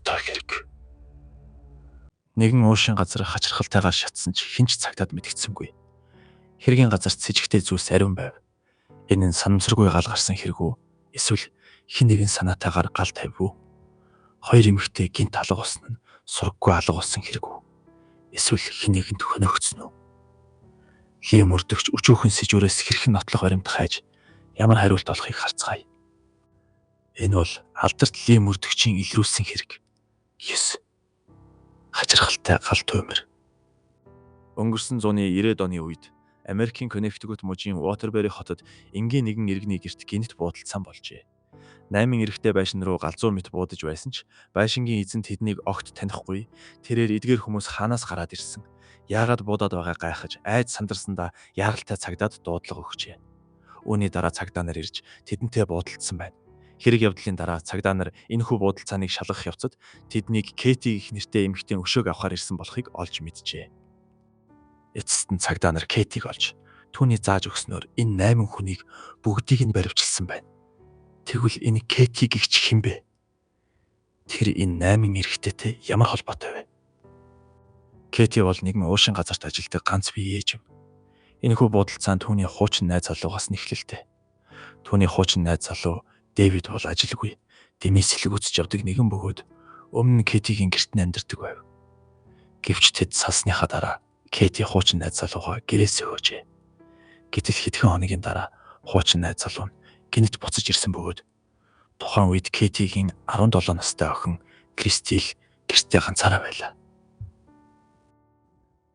холбоотой хэрэг. Нэгэн уушин газар хачирхалтайгаар шатсан ч хинч цагтаад мэдгдсэнгүй. Хэргийн газарт с ิจ гтэй зүйлс ариун байв. Энэ нь санамсаргүй гал гарсан хэрэг үү? Эсвэл хэн нэгэн санаатайгаар гал тавив үү? Хоёр эмэгтэй гинт алга болсон нь сургаггүй алга болсон хэрэг үү? Эсвэл хэн нэгэнд хөнөөгдсөн үү? Лий мөрдөгч өчүүхэн сэжүүрээс хэрхэн нотлох баримт хайж ямар хариулт олохыг харцгаая. Энэ бол алдарт лий мөрдөгчийн илрүүлсэн хэрэг. 9. Хачирхалтай гал туймэр. Өнгөрсөн зууны 90-ад оны үед Америкийн Коннектикут мужийн Уотербери хотод энгийн нэгэн иргэний гэрт гинт буудалцсан болжээ. 8 эрэгтэй байшин руу галзуу мэт буудаж байсан ч байшингийн эзэнт тэднийг огт танихгүй. Тэрээр эдгээр хүмүүс хаанаас гараад ирсэн? Яагаад буудаад байгаа гайхаж айж сандарсандаа яаралтай цагдаад дуудлага өгчээ. Үүний дараа цагдаа нар ирж тэдэнтэй буудалцсан байна. Хэрэг явдлын дараа цагдаа нар энэхүү буудалцааныг шалгах явцад тэднийг Кэти гэх нэртэй эмэгтэйн өшөөг авахар ирсэн болохыг олж мэджээ. Эцэст нь цагдаа нар Кэтиг олж түүний зааж өгснөөр энэ 8 хүнийг бүгдийг нь баривчилсан байна. Тэгвэл энэ Кэти гэгч хэн бэ? Тэр энэ 8 эрэгтэйтэй ямар холбоотой вэ? Кэти бол нэгэн уушин газарт ажилладаг ганц бие ээж юм. Энэхүү буудалцаан түүний хуучин найз залуугаас нэхлэлтэй. Түүний хуучин найз залуу Дэвид бол ажилгүй, дэмий сэлгүүцж явдаг нэгэн бөгөөд өмнө Кэтигийн гэрт нь амьдардаг байв. Гэвч тэд салсныхаа дараа Кэти хуучин найз залуугаа гэрээсээ хөөжээ. Гэтэл хэдхэн хоногийн дараа хуучин найз залуу нь гинт буцаж ирсэн бөгөөд тухайн үед Кэтигийн 17 настай охин Кристил гэртээ ганцаараа байлаа.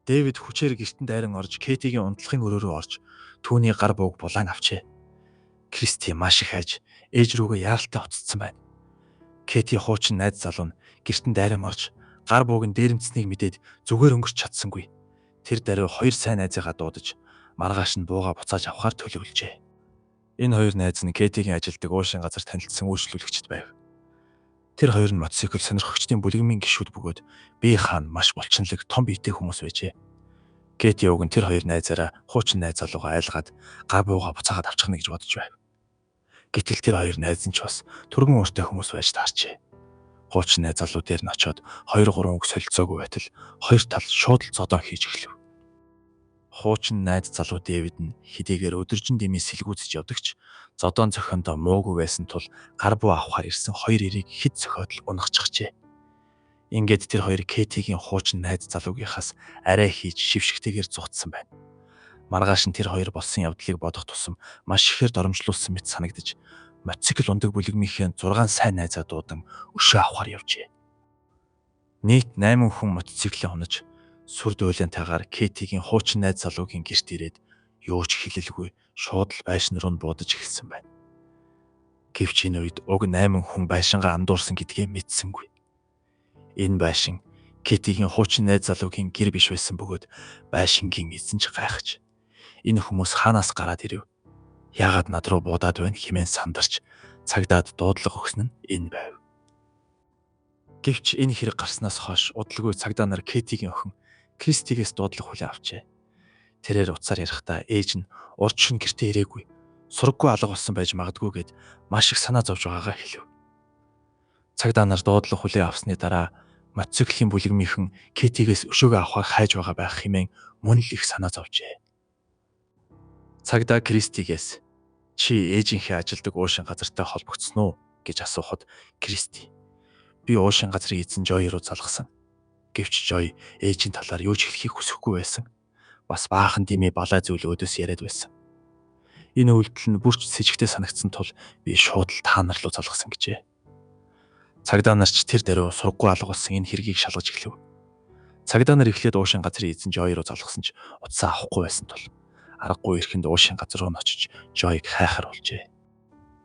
Дэвид хүчээр гэртэн дайран орж Кэтигийн унтлахын өрөө рүү орж түүний гар бууг булаан авчээ. Кристи маш их хайж ээж рүүгээ яаралтай уцтсан байна. Кэти хуучин найз залуу нь гэртэн дайран орж гар бууг нь дээрэмцсэнийг мэдээд зүгээр өнгөрч чадсангүй. Тэр даруй хоёр сайн найзыгаа дуудаж маргааш нь бууга буцааж авахар төлөвлөжээ. Энэ хоёр найз нь Кэтигийн ажилдаг уушин газар танилцсан үйлчлүүлэгчд байв. Тэр хоёр нь мотоцикл сонирхогчдын бүлэгмийн гишүүд бөгөөд бие хаан маш булчинлаг том биетэй хүмүүс байжээ. Кэти уг нь тэр хоёр найзаараа хуучин найз залуугаа айлгаад гар бууга буцаагаад авчихна гэж бодож байв. Гэтэл тэр хоёр найз нь ч бас түргэн ууртай хүмүүс байж таарчээ. Хуучин найз залуу дээр нь очиод 2-3 үг солилцоогүй байтал хоёр тал шууд л зодон хийж эхлэв. Хуучин найз залуу Дэвид нь хэдийгээр өдөржин дэмий сэлгүүцэж явдагч зодон зохиондоо муугүй байсан тул гар буу авахар ирсэн хоёр эрийг хэд зохиод л унахчихжээ. Ингээд тэр хоёр Кэтигийн хуучин найз залуугийнхаас арай хийж шившгтэйгээр зугтсан байна. Маргааш нь тэр хоёр болсон явдлыг бодох тусам маш ихээр доромжлуулсан мэт санагдаж мотоцикл ундаг бүлэгмийнхээ 6 сайн найзаа дуудан өшөө авахар явжээ. Нийт 8 хүн мотоциклээ хунаж сүр дуйлантайгаар Кэтигийн хуучин найз залуугийн гэрт ирээд юу ч хэлэлгүй шууд л байшин руу буудаж эхэлсэн байна. Гэвч энэ үед уг 8 хүн байшингаа андуурсан гэдгээ мэдсэнгүй. Энэ байшин Кэтигийн хуучин найз залуугийн гэр биш байсан бөгөөд байшингийн эзэн ч гайхаж энэ хүмүүс хаанаас гараад ирэв? Яагаад над руу буудаад байна хэмээн сандарч цагдаад дуудлага өгсөн нь энэ байв. Гэвч энэ хэрэг гарснаас хойш удалгүй цагдаа нар Кэтигийн охин Кристигээс дуудлага хүлээн авчээ. Тэрээр уцаар ярихдаа ээж нь урд шин гэртээ ирээгүй, сургаггүй алга болсон байж магадгүй гэд маш их санаа зовж байгаагаа хэлв. Цагдаа нар дуудлага хүлээн авсны дараа мотоциклийн бүлэгмийнхэн Кэтигээс өшөөгөө авахыг хайж байгаа байх хэмээн мөн л их санаа зовжээ. Цагдаа Кристигээс чи ээжийнхээ ажилдаг уушин газартай холбогдсон уу гэж асуухад Кристи би уушин газрын эзэн Жой руу залгасан. Гэвч Жой ээжийн талаар юу ч хэлхийг хүсэхгүй байсан. Бас баахан димий балай зүйл өөдөөс яриад байсан. Энэ үйлдэл нь бүрч с ิจ гтэй санагдсан тул би шууд л та нар руу залгасан гэжээ. Цагдаа нар ч тэр даруй сургаггүй алга болсон энэ хэргийг шалгаж эхлэв. Цагдаа нар эхлээд уушин газрын эзэн Жой руу залгасан ч утсаа авахгүй байсан тул аргагүй ирэхэнд уушин газар руу очиж Жойг хайхаар болжээ.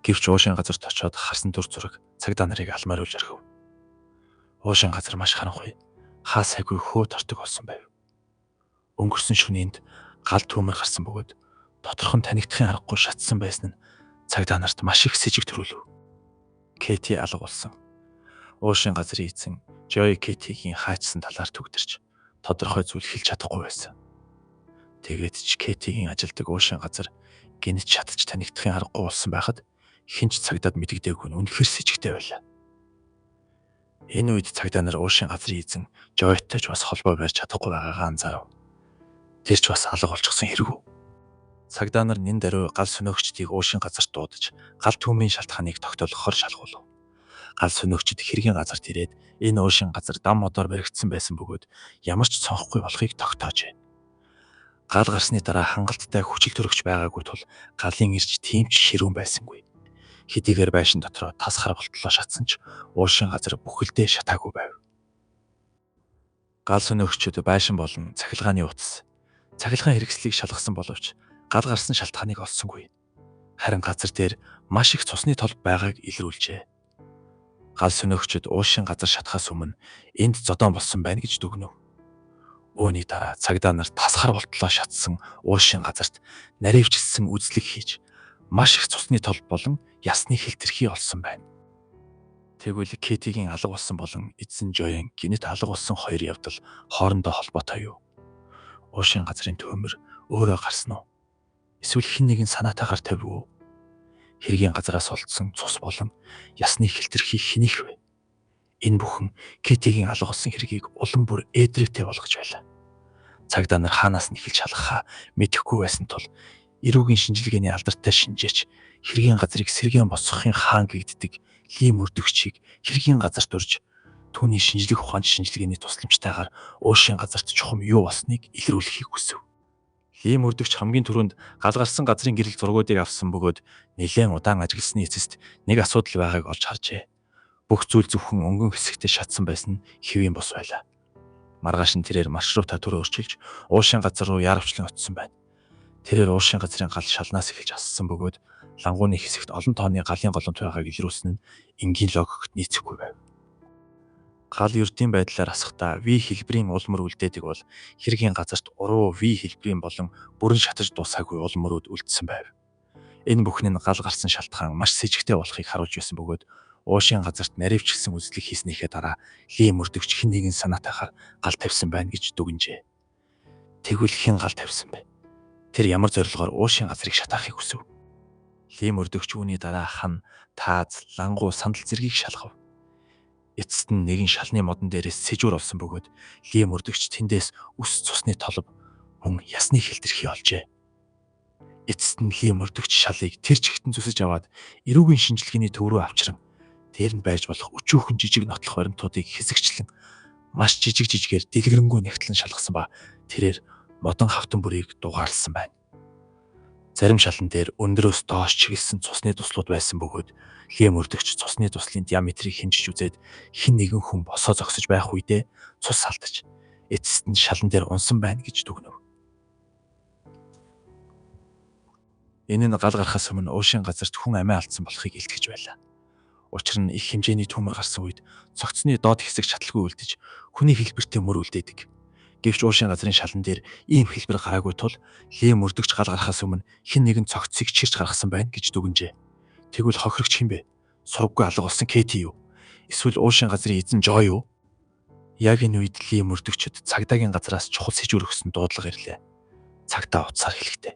Гэвч уушин газарт очиод харсан дүр зураг цагдаа нарыг алмааруулж орхив. Уушин газар маш харанхуй, хаа сайгүй хөө тортог болсон байв. Өнгөрсөн шөнөнд гал түүмэр гарсан бөгөөд доторх нь танигдахын аргагүй шатсан байсан нь цагдаа нарт маш их с ิจ төрүүлв. Кэти алга болсон. Уушин газрын эзэн Жой Кэтигийн хаачсан талаар төгдөрч тодорхой зүйл хэлж чадахгүй байсан. Тэгээд ч Кэтигийн ажилдаг уушин газар гинт шатж танигдахын аргагүй болсон байхад хинч цагдаад мэдэгдээгүй нь үнэхээр с ิจ гтэй байлаа. Энэ үед цагдаа нар уушийн газрын эзэн Жойтой ч бас холбоо барьж чадахгүй байгаагаа анзаарав. Тэр ч бас алга болчихсон хэрэг үү? Цагдаа нар нэн даруй гал сүнөөгчдийг уушийн газарт дуудаж гал түмийн шалтгааныг тогтоолгохоор шалгуулв. Гал сүнөөгчд хэргийн газарт ирээд энэ уушийн газар дам модоор баригдсан байсан бөгөөд ямар ч цонхгүй болохыг тогтоожээ. Гал гарсны дараа хангалттай хүчил төрөгч байгаагүй тул галын ирж тийм ч ширүүн байсангүй. Хэдийгээр байшин дотроо тас харгалтлоо шатсан ч уушийн газар бүхэлдээ шатаагүй байв. Гал сүнөөгчд байшин болон цахилгааны утас, цахилгаан хэрэгслийг шалгасан боловч гал гарсан шалтгааныг олсонгүй. Харин газар дээр маш их цусны толб байгааг илрүүлжээ. Гал сүнөөгчд уушийн газар шатахаас өмнө энд зодон болсон байна гэж дүгнэв. Үүний дараа цагдаа нар тасхар болтлоо шатсан уушийн газарт наривчилсан үзлэг хийж маш их цусны толб болон ясны хэлтэрхий олсон байна. Тэгвэл Кетигийн алга болсон болон эзэн Жойн гинэт алга болсон хоёр явдал хоорондоо холбоотой юу? Уушийн газрын төмөр өөрөө гарсан уу? Эсвэл хэн нэгэн санаатаагаар тавив уу? Хэргийн газараас олдсон цус болон ясны хэлтэрхий хэнийх вэ? Энэ бүхэн Кетигийн алга болсон хэргийг улам бүр ээдрээтэй болгож байлаа. Цагдаа нар хаанаас нь эхэлж шалгахаа мэдэхгүй байсан тул эрүүгийн шинжилгээний алдартай шинжээч хэргийн газрыг сэргээн босгохын хаан гэгддэг Ли мөрдөгчийг хэргийн газарт урьж түүний шинжлэх ухааны шинжилгээний тусламжтайгаар уушийн газарт чухам юу болсныг илрүүлэхийг хүсв. Ли мөрдөгч хамгийн түрүүнд гал гарсан газрын гэрэл зургуудыг авсан бөгөөд нэлээд удаан ажигласны эцэст нэг асуудал байгааг олж харжээ. Бүх зүйл зөвхөн өнгөн хэсэгтээ шатсан байсан хэвийн бус байлаа. Маргааш нь тэрээр маршрутаа түрээ өөрчилж уушийн газар руу яарвчлан очсон байна. Тэрээр уушийн газрын гал шалнаас эхэлж ассан бөгөөд лангууны хэсэгт олон тооны галын голомт байгааг илрүүлсэн нь энгийн логикт нийцэхгүй байв. Гал ердийн байдлаар асахдаа V хэлбэрийн улмөр үлдээдэг бол хэргийн газарт уруу V хэлбэрийн болон бүрэн шатаж дуусаагүй улмөрүүд үлдсэн байв. Энэ бүхэн нь гал гарсан шалтгаан маш с ิจ гтэй болохыг харуулж байсан бөгөөд уушийн газарт наривчилсан үзлэг хийснийхээ дараа Ли мөрдөгч хэн нэгэн санаатайгаар гал тавьсан байна гэж дүгнжээ. Тэгвэл хэн гал тавьсан бэ? Тэр ямар зорилгоор уушийн газрыг шатаахыг хүсв? Ли мөрдөгч үүний дараа хан, тааз, лангуу, сандал зэргийг шалгав. Эцэст нь нэгэн шалны модон дээрээс сэжүүр олсон бөгөөд Ли мөрдөгч тэндээс үс цусны толб мөн ясны хэлтэрхий олжээ. Эцэст нь Ли мөрдөгч шалыг тэр чигтэн зүсэж аваад эрүүгийн шинжилгээний төв рүү авчран дээр нь байж болох өчүүхэн жижиг нотлох баримтуудыг хэсэгчлэн маш жижигээр дэлгэрэнгүй нэгтлэн шалгасан ба тэрээр модон хавтан бүрийг дугаарлсан байна. Зарим шалан дээр өндөрөөс доош чиглэсэн цусны туслууд байсан бөгөөд Ли мөрдөгч цусны туслын диаметрийг хинжиж үзээд хэн нэгэн хүн босоо зогсож байх үедээ цус салтаж эцэст нь шалан дээр унсан байна гэж дүгнэв. Энэ нь гал гарахаас өмнө уушийн газарт хүн амиа алдсан болохыг илтгэж байлаа. Учир нь их хэмжээний төмөр гарсан үед цогцны доод хэсэг шатлгүй үлдэж хүний хэлбэртэй мөр үлдээдэг. Гэвч уушийн газрын шалан дээр ийм хэлбэр гараагүй тул Ли мөрдөгч гал гарахаас өмнө хэн нэгэн цогцыг чирч гаргасан байна гэж дүгнжээ. Тэгвэл хохирогч хэн бэ? Сургаггүй алга болсон Кети юу? Эсвэл уушийн газрын эзэн Жой юу? Яг энэ үед Ли мөрдөгчд цагдаагийн газраас чухал сэжүүр өгсөн дуудлага ирлээ. Цагдаа утсаар хэлэхдээ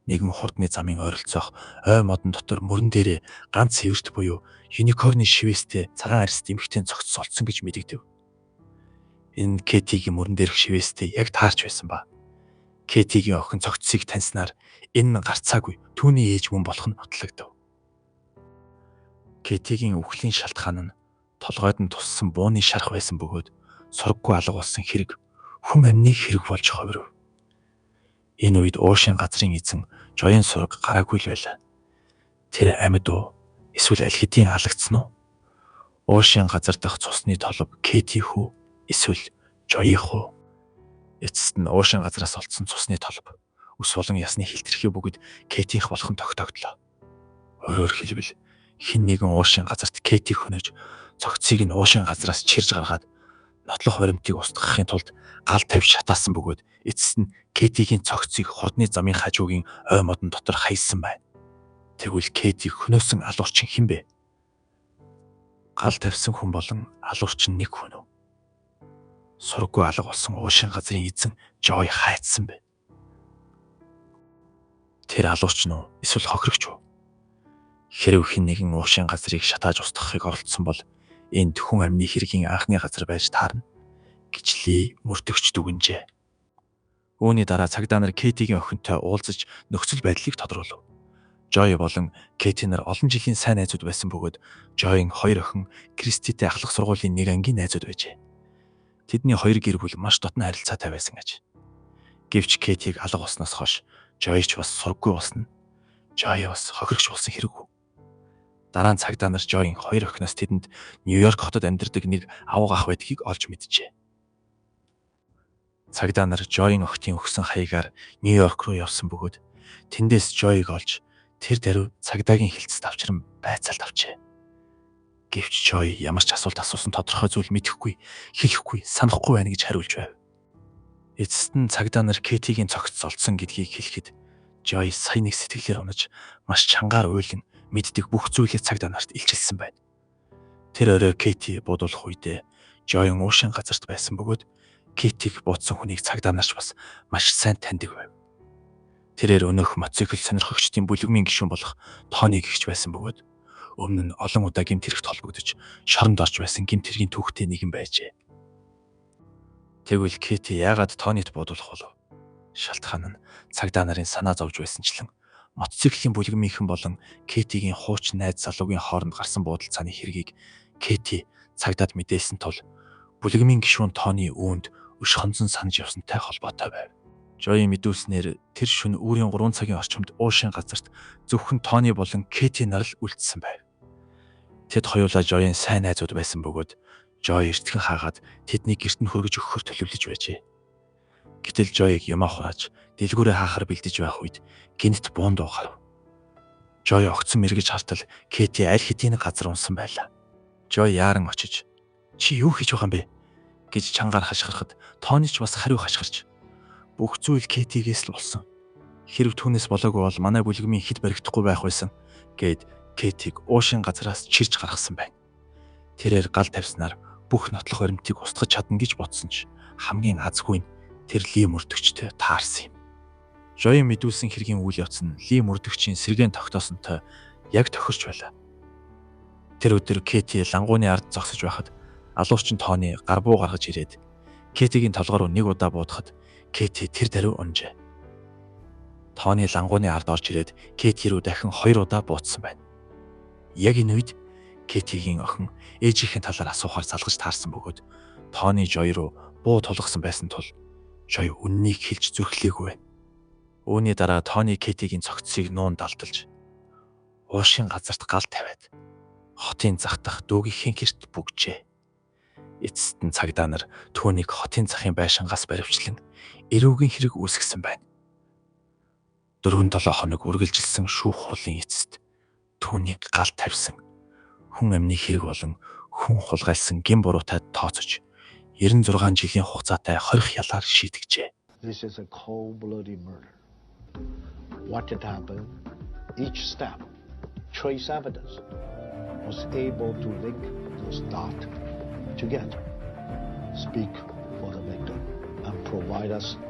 нэгэн хурдны замын ойролцоох ой модон дотор мөрөн дээрээ ганц цэвэрт буюу юникорны шивэстэй цагаан арьс эмхтэн цогц олдсон гэж мэдэгдэв. Энэ Кетигийн мөрөн дээрх шивэстэй яг таарч байсан ба. Кетигийн охин цогцыг таньснаар энэ нь гарцаагүй түүний ээж мөн болох нь нотлогдов. Кетигийн үхлийн шалтгаан нь толгойд нь туссан бууны шарх байсан бөгөөд сургаггүй алга болсон хэрэг хүм амныг хэрэг болж ховров. Энэ үед уушийн газрын эзэн Жойн сураг гараагүй л байлаа. Тэр амьд уу? Эсвэл аль хэдийн алагдсан уу? Уушийн газар дахь цусны толб Кети хүү? Эсвэл Жойх уу? Эцэст нь уушийн газраас олдсон цусны толб өс болон ясны хэлтэрхий бүгд Кетих болох нь тогтогдлоо. Өөрөөр хэлбэл хэн нэгэн уушийн газарт Кети хөнөж цогцыг нь уушийн газраас чирж гаргаад нотлох баримтыг устгахын тулд гал тавьж шатаасан бөгөөд эцэст нь Кетигийн цогцыг хурдны замын хажуугийн ой модон дотор хайсан байна. Тэгвэл Кети хөнөөсөн алуурчин хэн бэ? Гал тавьсан хүн болон алуурчин нэг хүн үү? Сургаггүй алга болсон уушийн газрын эзэн Жой хайцсан бэ? Тэр алуурчин уу? Эсвэл хохирогч уу? Хэрэв хэн нэгэн уушийн газрыг шатааж устгахыг оролдсон бол Энд хүн амны хэргийн анхны газар байж таарна гэж Ли мөрдөгч дүгнжээ. Үүний дараа цагдаа нар Кэтигийн охинтой уулзаж нөхцөл байдлыг тодруулав. Жой болон Кэти нар олон жилийн сайн найзууд байсан бөгөөд Жойн хоёр охин Криститэй ахлах сургуулийн нэг ангийн найзууд байжээ. Тэдний хоёр гэр бүл маш дотно харилцаатай байсан аж. Гэвч Кэтиг алга болсноос хойш Жойч бас сурггүй болсон. Жой бас хохирогч болсон хэрэггүй. Дараа нь цагдаа нар Жойн хоёр охиноос тэдэнд Нью-Йорк хотод амьдардаг нэг авга ах байдгийг олж мэджээ. Цагдаа нар Жойн охтын өгсөн хаягаар Нью-Йорк руу явсан бөгөөд тэндээс Жойг олж тэр даруй цагдаагийн хилцэд авчран байцаалд авчээ. Гэвч Жой ямар ч асуулт асуусан тодорхой зүйл мэдэхгүй, хэлэхгүй, санахгүй байна гэж хариулж байв. Эцэст нь цагдаа нар Кэтигийн цогц олдсон гэдгийг хэлэхэд Жой сая нэг сэтгэлээр унаж маш чангаар уйлан мэддэг бүх зүйлийг цагдаа нарт илчилсэн байна. Тэр орой Кэти буудуулах үедээ Жойн уушин газарт байсан бөгөөд Кэтиг буудсан хүнийг цагдаа нарч бас маш сайн таньдаг байв. Тэрээр өнөөх мотоцикл сонирхогчдын бүлэгмийн гишүүн болох Тони гэгч байсан бөгөөд өмнө нь олон удаа гэмт хэрэгт холбогдож шоронд орж байсан гэмт хэргийн түүхтэй нэгэн байжээ. Тэгвэл Кэти яагаад Тонид буудуулах болов? Шалтгаан нь цагдаа нарын санаа зовж байсанчлан мотоциклийн бүлэгмийнхэн болон Кэтигийн хуучин найз залуугийн хооронд гарсан буудалцааны хэргийг Кэти цагдаад мэдээлсэн тул бүлэгмийн гишүүн Тони үүнд өш хонзон санаж явсантай холбоотой байв. Жой мэдүүлснээр тэр шөнө үүрийн 3 цагийн орчимд уушин газарт зөвхөн Тони болон Кэти нар л үлдсэн байв. Тэд хоёулаа Жойн сайн найзууд байсан бөгөөд Жой эртхэн хаагаад тэднийг гэрт нь хөргөж өгөхөөр төлөвлөж байжээ. Гэтэл Жойг ямаа хурааж дэлгүүрээ хаахаар бэлдэж байх үед гинт буундуу гарав. Жой огцон мэргэж хартал Кэти аль хэдийн газар унсан байлаа. Жой яаран очиж "Чи юу хийж байгаа юм бэ?" гэж чангаар хашгирахад Тони ч бас хариу хашгирч "Бүх зүйл Кэтигээс л болсон. Хэрв түүнээс болоогүй бол манай бүлэгмийн хэд баригдахгүй байх байсан" гэд Кэтиг уушин газараас чирж гаргасан байна. Тэрээр гал тавьснаар бүх нотлох баримтыг устгах чадна гэж бодсон ч хамгийн азгүй нь тэр Ли мөрдөгчтэй таарсан юм. Жойн мэдүүлсэн хэргийн үйл явц нь Ли мөрдөгчийн сэргээн тогтоосонтой яг тохирч байлаа. Тэр өдөр Кэти лангууны ард зогсож байхад алуурчин Тони гар буу гаргаж ирээд Кэтигийн толгой руу нэг удаа буудахад Кэти тэр даруй унжээ. Тони лангууны ард орж ирээд Кэти рүү дахин 2 удаа буудсан байна. Яг энэ үед Кэтигийн охин ээжийнхэн талаар асуухаар залгаж таарсан бөгөөд Тони Жой руу буу тулгасан байсан тул Жой үннийг хэлж зүрхлээгүй. Үүний дараа Тони Кэтигийн цогцсыг нуун далталж уушин газарт гал тавиад хотын зах дах дүүгийнхээ гэрт бүгжээ. Эцэст нь цагдаа нар түүнийг хотын захын байшингаас баривчлан эрүүгийн хэрэг үүсгэсэн байна. 4-7 хоног үргэлжилсэн шүүх хуулын эцэст түүнийг гал тавьсан, хүн амны хэрэг болон хүн хулгайлсан гин буруутай тооцож 96 жилийн хугацаатай хорих ялаар шийтгэжээ. This is a cold-blooded murder. What had happened? Each step, trace evidence, was able to link those dots together, speak for the victim, and provide us